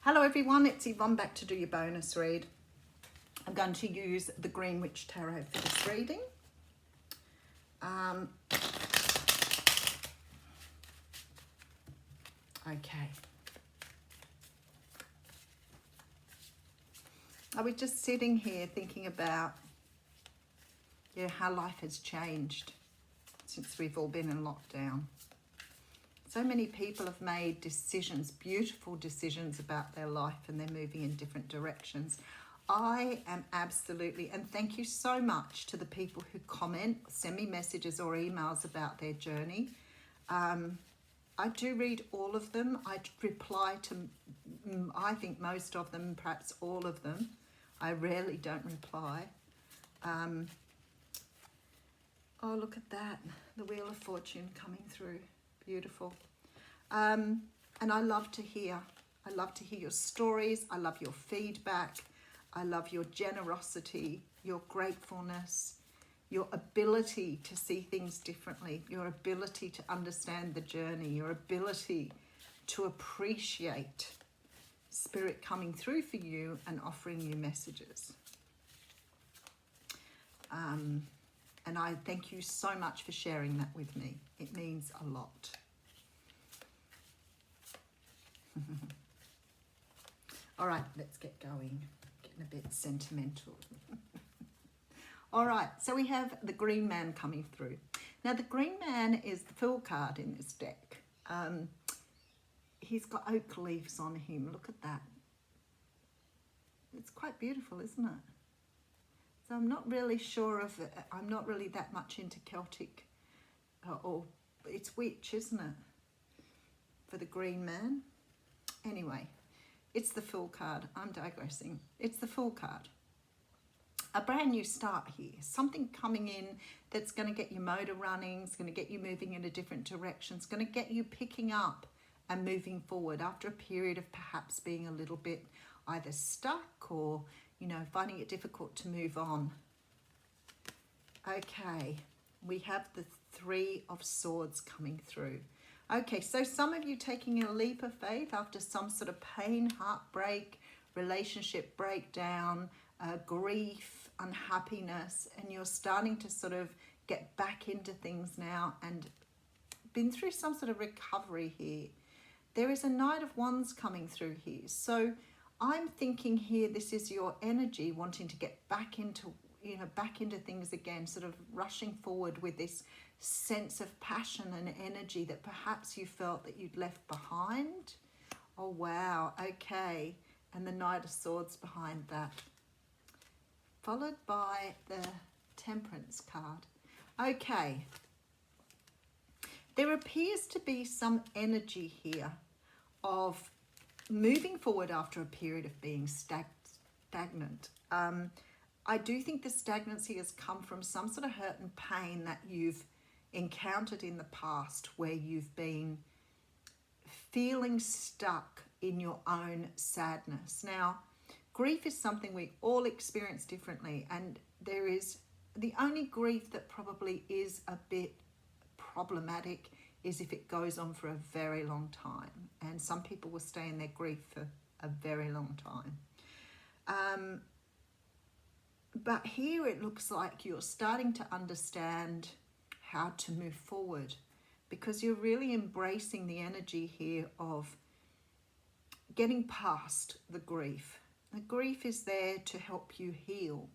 Hello everyone, it's Yvonne back to do your bonus read. I'm going to use the Green Witch Tarot for this reading. Okay. I was just sitting here thinking about how life has changed since we've all been in lockdown. So many people have made decisions, beautiful decisions about their life, and they're moving in different directions. I am absolutely, and thank you so much to the people who comment, send me messages or emails about their journey. I do read all of them. I reply to, I think most of them, perhaps all of them. I rarely don't reply. Oh, look at that. The Wheel of Fortune coming through. Beautiful. And I love to hear your stories. I love your feedback. I love your generosity, your gratefulness, your ability to see things differently, your ability to understand the journey, your ability to appreciate Spirit coming through for you and offering you messages. And I thank you so much for sharing that with me. It means a lot. All right, let's get going. Getting a bit sentimental. All right, so we have the Green Man coming through. Now, the Green Man is the Fool card in this deck. He's got oak leaves on him. Look at that. It's quite beautiful, isn't it? So I'm not really sure of it. I'm not really that much into Celtic, or it's witch, isn't it? For the Green Man. Anyway, it's the Fool card. I'm digressing. It's the Fool card. A brand new start here. Something coming in that's going to get your motor running. It's going to get you moving in a different direction. It's going to get you picking up and moving forward after a period of perhaps being a little bit either stuck or, finding it difficult to move on. Okay, we have the Three of Swords coming through. Okay, so some of you taking a leap of faith after some sort of pain, heartbreak, relationship breakdown, grief, unhappiness, and you're starting to sort of get back into things now and been through some sort of recovery here. There is a Knight of Wands coming through here. So I'm thinking here this is your energy wanting to get back into, back into things again, sort of rushing forward with this sense of passion and energy that perhaps you felt that you'd left behind. Oh, wow. Okay. And the Knight of Swords behind that. Followed by the Temperance card. Okay. There appears to be some energy here of moving forward after a period of being stagnant. I do think the stagnancy has come from some sort of hurt and pain that you've encountered in the past, where you've been feeling stuck in your own sadness. Now, grief is something we all experience differently, and there is the only grief that probably is a bit problematic is if it goes on for a very long time, and some people will stay in their grief for a very long time. But here it looks like you're starting to understand how to move forward, because you're really embracing the energy here of getting past the grief. The grief is there to help you heal,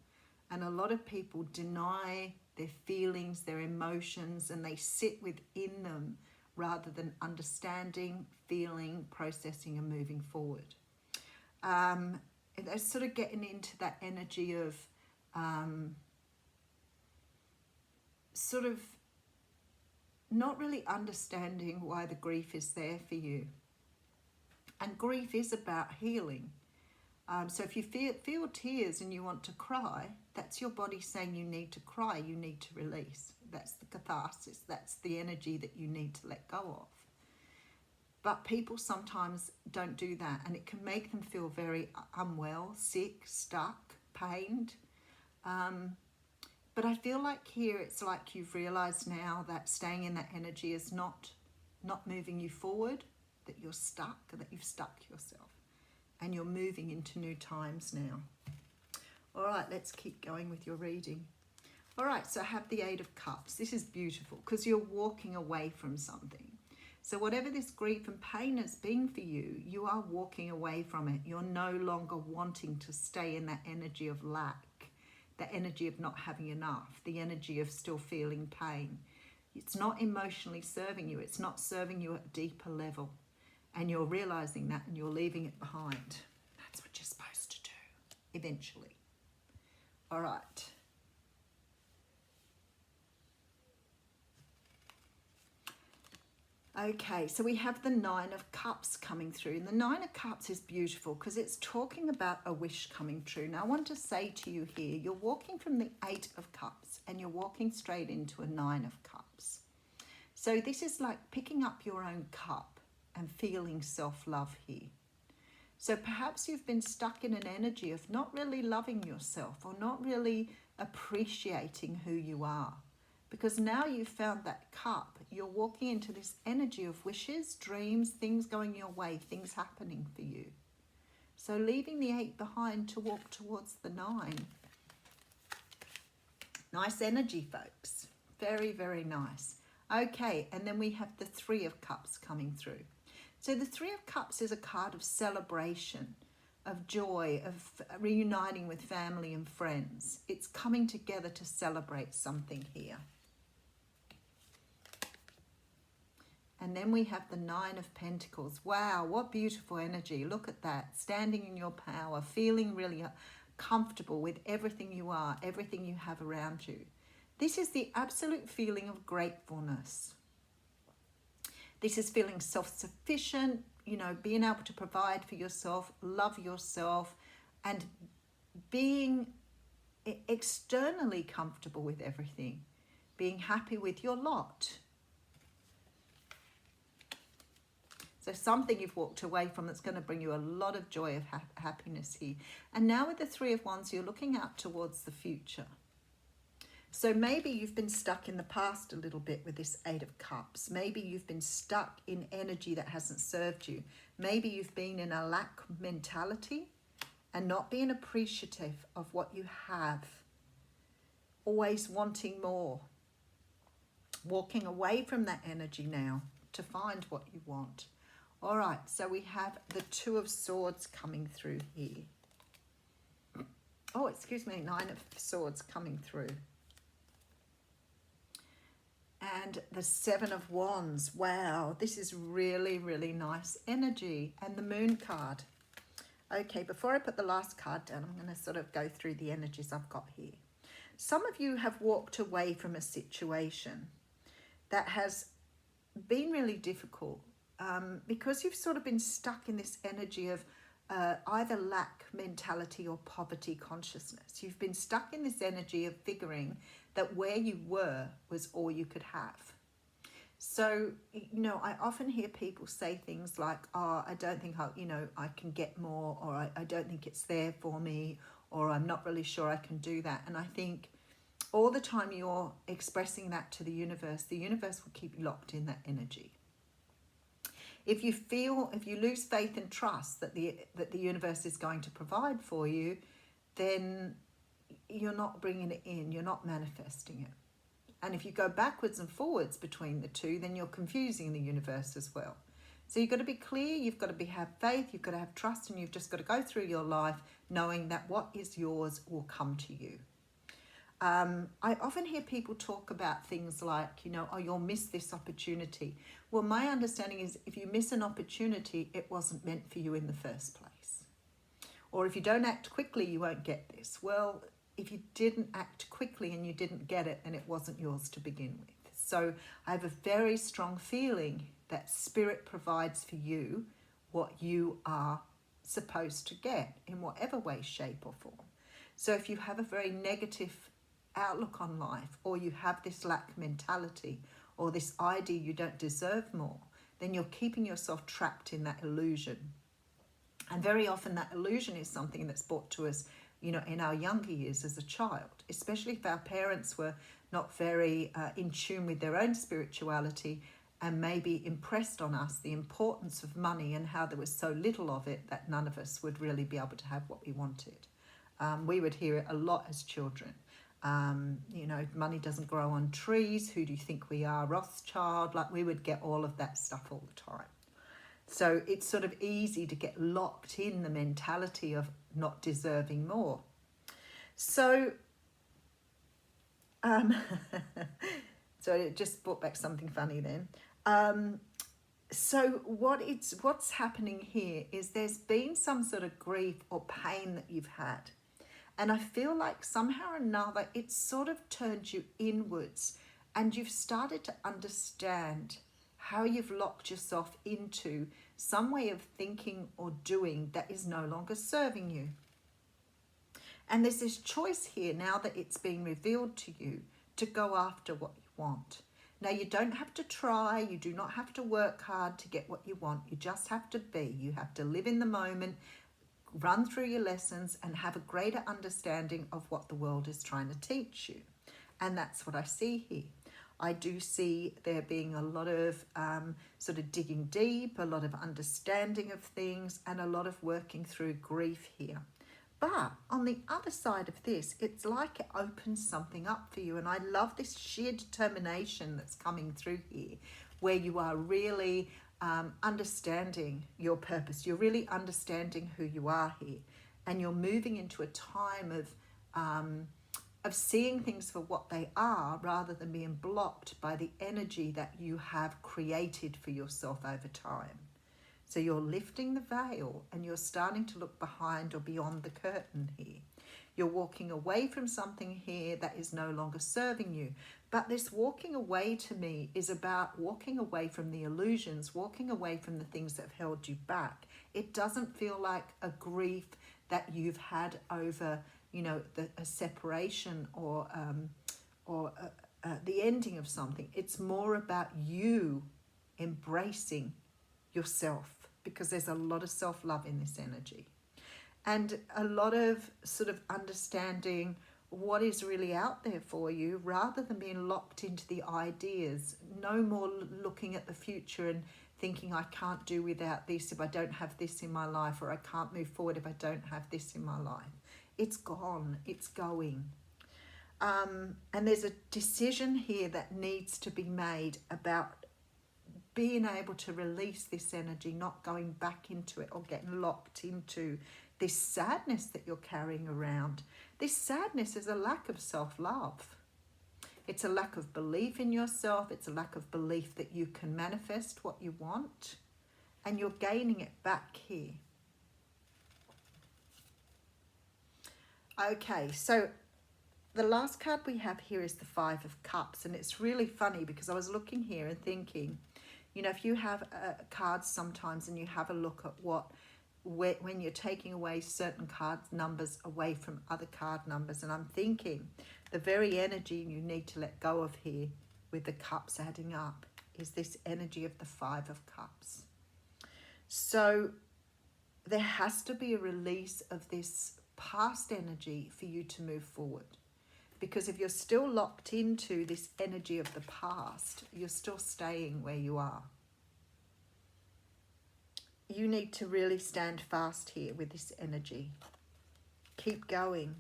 and a lot of people deny their feelings, their emotions, and they sit within them rather than understanding, feeling, processing, and moving forward. And they're sort of getting into that energy of sort of not really understanding why the grief is there for you. And grief is about healing. So if you feel tears and you want to cry, that's your body saying you need to cry, you need to release. That's the catharsis, that's the energy that you need to let go of. But people sometimes don't do that, and it can make them feel very unwell, sick, stuck, pained. But I feel like here it's like you've realized now that staying in that energy is not moving you forward, that you're stuck, that you've stuck yourself. and you're moving into new times now. All right, let's keep going with your reading. All right, so I have the Eight of Cups. This is beautiful because you're walking away from something. So whatever this grief and pain has been for you, you are walking away from it. You're no longer wanting to stay in that energy of lack, the energy of not having enough, the energy of still feeling pain. It's not emotionally serving you. It's not serving you at a deeper level. And you're realizing that and you're leaving it behind. That's what you're supposed to do eventually. All right. Okay, so we have the Nine of Cups coming through. And the Nine of Cups is beautiful because it's talking about a wish coming true. Now, I want to say to you here, you're walking from the Eight of Cups and you're walking straight into a Nine of Cups. So this is like picking up your own cup and feeling self-love here. So perhaps you've been stuck in an energy of not really loving yourself or not really appreciating who you are. Because now you've found that cup, you're walking into this energy of wishes, dreams, things going your way, things happening for you. So leaving the 8 behind to walk towards the 9. Nice energy, folks. Very, very nice. Okay, and then we have the 3 of Cups coming through. So the 3 of Cups is a card of celebration, of joy, of reuniting with family and friends. It's coming together to celebrate something here. And then we have the 9 of Pentacles. Wow, what beautiful energy. Look at that. Standing in your power, feeling really comfortable with everything you are, everything you have around you. This is the absolute feeling of gratefulness. This is feeling self-sufficient, you know, being able to provide for yourself, love yourself, and being externally comfortable with everything. Being happy with your lot. So something you've walked away from that's going to bring you a lot of joy, of happiness here. And now with the 3 of Wands, you're looking out towards the future. So maybe you've been stuck in the past a little bit with this 8 of Cups. Maybe you've been stuck in energy that hasn't served you. Maybe you've been in a lack mentality and not being appreciative of what you have. Always wanting more. Walking away from that energy now to find what you want. All right, so we have the 2 of Swords coming through here. Oh, excuse me, 9 of Swords coming through. And the 7 of Wands. Wow, this is really, really nice energy. And the Moon card. Okay, before I put the last card down, I'm going to sort of go through the energies I've got here. Some of you have walked away from a situation that has been really difficult. Because you've sort of been stuck in this energy of either lack mentality or poverty consciousness. You've been stuck in this energy of figuring that where you were was all you could have. So, you know, I often hear people say things like, oh, I don't think I can get more, or I don't think it's there for me, or I'm not really sure I can do that. And I think all the time you're expressing that to the universe will keep you locked in that energy. If you lose faith and trust that the universe is going to provide for you, then you're not bringing it in, you're not manifesting it. And if you go backwards and forwards between the two, then you're confusing the universe as well. So you've got to be clear, you've got to have faith, you've got to have trust, and you've just got to go through your life knowing that what is yours will come to you. I often hear people talk about things like, oh, you'll miss this opportunity. Well, my understanding is if you miss an opportunity, it wasn't meant for you in the first place. Or if you don't act quickly, you won't get this. Well, if you didn't act quickly and you didn't get it, then it wasn't yours to begin with. So I have a very strong feeling that Spirit provides for you what you are supposed to get in whatever way, shape or form. So if you have a very negative outlook on life, or you have this lack mentality, or this idea you don't deserve more, then you're keeping yourself trapped in that illusion. And very often that illusion is something that's brought to us, in our younger years as a child, especially if our parents were not very in tune with their own spirituality, and maybe impressed on us the importance of money and how there was so little of it that none of us would really be able to have what we wanted. We would hear it a lot as children. You know, money doesn't grow on trees. Who do you think we are, Rothschild? Like, we would get all of that stuff all the time. So it's sort of easy to get locked in the mentality of not deserving more. So, so it just brought back something funny then. So what's happening here is there's been some sort of grief or pain that you've had. And I feel like somehow or another it's sort of turned you inwards, and you've started to understand how you've locked yourself into some way of thinking or doing that is no longer serving you. And there's this choice here now that it's being revealed to you to go after what you want. Now, you don't have to try, you do not have to work hard to get what you want. You just have to be. You have to live in the moment, run through your lessons, and have a greater understanding of what the world is trying to teach you. And that's what I see here. I do see there being a lot of sort of digging deep, a lot of understanding of things, and a lot of working through grief here. But on the other side of this, it's like it opens something up for you. And I love this sheer determination that's coming through here, where you are really understanding your purpose. You're really understanding who you are here. And you're moving into a time of seeing things for what they are, rather than being blocked by the energy that you have created for yourself over time. So you're lifting the veil and you're starting to look behind or beyond the curtain here. You're walking away from something here that is no longer serving you. But this walking away to me is about walking away from the illusions, walking away from the things that have held you back. It doesn't feel like a grief that you've had over, you know, a separation or the ending of something. It's more about you embracing yourself, because there's a lot of self-love in this energy, and a lot of sort of understanding what is really out there for you, rather than being locked into the ideas. No more looking at the future and thinking, I can't do without this if I don't have this in my life, or I can't move forward if I don't have this in my life. It's gone, it's going. And there's a decision here that needs to be made about being able to release this energy, not going back into it or getting locked into this sadness that you're carrying around. This sadness is a lack of self-love. It's a lack of belief in yourself. It's a lack of belief that you can manifest what you want, and you're gaining it back here. Okay, so the last card we have here is the Five of Cups, and it's really funny because I was looking here and thinking, you know, if you have cards sometimes and you have a look at when you're taking away certain card numbers away from other card numbers, and I'm thinking the very energy you need to let go of here with the cups adding up is this energy of the Five of Cups. So there has to be a release of this past energy for you to move forward. Because if you're still locked into this energy of the past, you're still staying where you are. You need to really stand fast here with this energy. Keep going.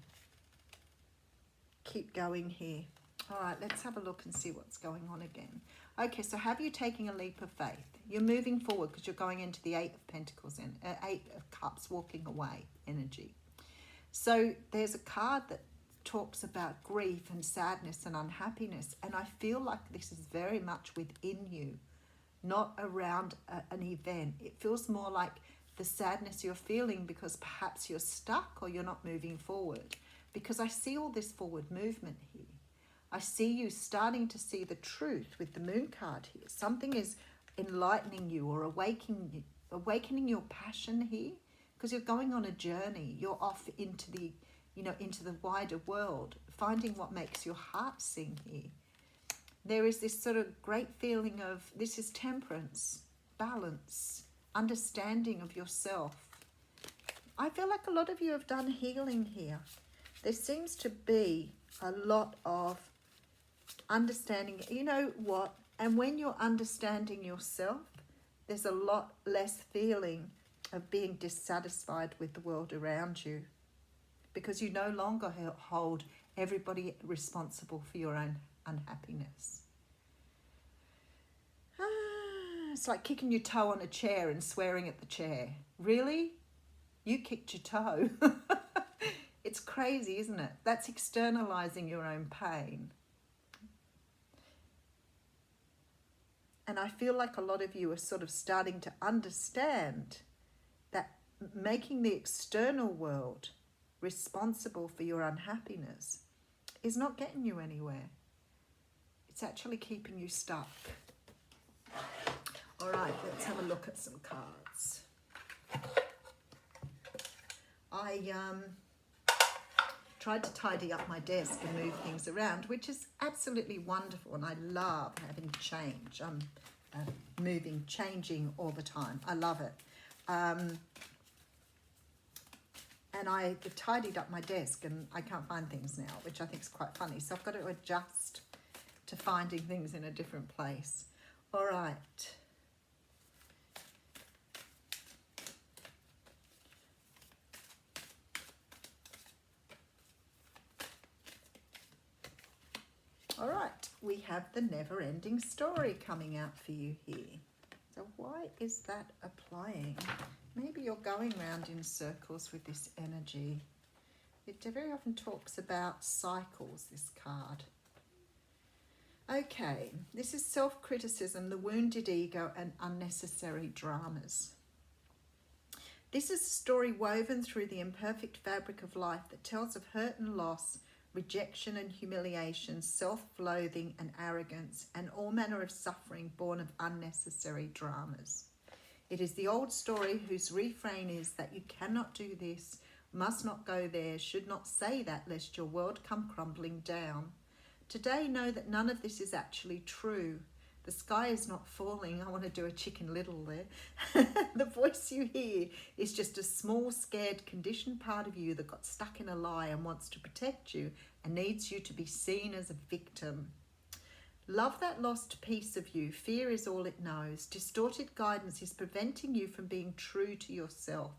Keep going here. All right, let's have a look and see what's going on again. Okay, so have you taken a leap of faith? You're moving forward because you're going into the Eight of Pentacles, and Eight of Cups, walking away energy. So there's a card that talks about grief and sadness and unhappiness, and I feel like this is very much within you, not around an event. It feels more like the sadness you're feeling because perhaps you're stuck or you're not moving forward, because I see all this forward movement here. I see you starting to see the truth with the Moon card here. Something is enlightening you or awakening your passion here, because you're going on a journey. You're off into the into the wider world, finding what makes your heart sing here. There is this sort of great feeling of, this is temperance, balance, understanding of yourself. I feel like a lot of you have done healing here. There seems to be a lot of understanding. You know what? And when you're understanding yourself, there's a lot less feeling of being dissatisfied with the world around you, because you no longer hold everybody responsible for your own unhappiness. It's like kicking your toe on a chair and swearing at the chair. Really? You kicked your toe. It's crazy, isn't it? That's externalizing your own pain. And I feel like a lot of you are sort of starting to understand that making the external world responsible for your unhappiness is not getting you anywhere. It's actually keeping you stuck. All right, let's have a look at some cards. I tried to tidy up my desk and move things around, which is absolutely wonderful, and I love having change. I'm moving, changing all the time. I love it. And I tidied up my desk and I can't find things now, which I think is quite funny. So I've got to adjust to finding things in a different place. All right. All right, we have the never-ending story coming out for you here. So why is that applying? Maybe you're going round in circles with this energy. It very often talks about cycles, this card. Okay, this is self-criticism, the wounded ego, and unnecessary dramas. This is a story woven through the imperfect fabric of life that tells of hurt and loss, rejection and humiliation, self-loathing and arrogance, and all manner of suffering born of unnecessary dramas. It is the old story whose refrain is that you cannot do this, must not go there, should not say that, lest your world come crumbling down. Today, know that none of this is actually true. The sky is not falling. I want to do a Chicken Little there. The voice you hear is just a small, scared, conditioned part of you that got stuck in a lie and wants to protect you and needs you to be seen as a victim. Love that lost piece of you. Fear is all it knows. Distorted guidance is preventing you from being true to yourself.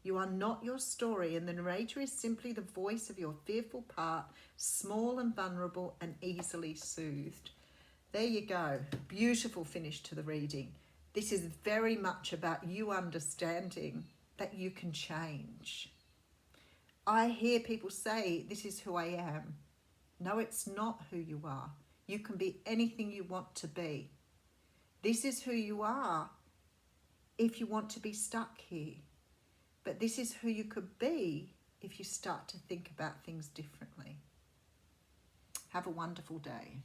You are not your story, and the narrator is simply the voice of your fearful part, small and vulnerable and easily soothed. There you go. Beautiful finish to the reading. This is very much about you understanding that you can change. I hear people say, this is who I am. No, it's not who you are. You can be anything you want to be. This is who you are if you want to be stuck here. But this is who you could be if you start to think about things differently. Have a wonderful day.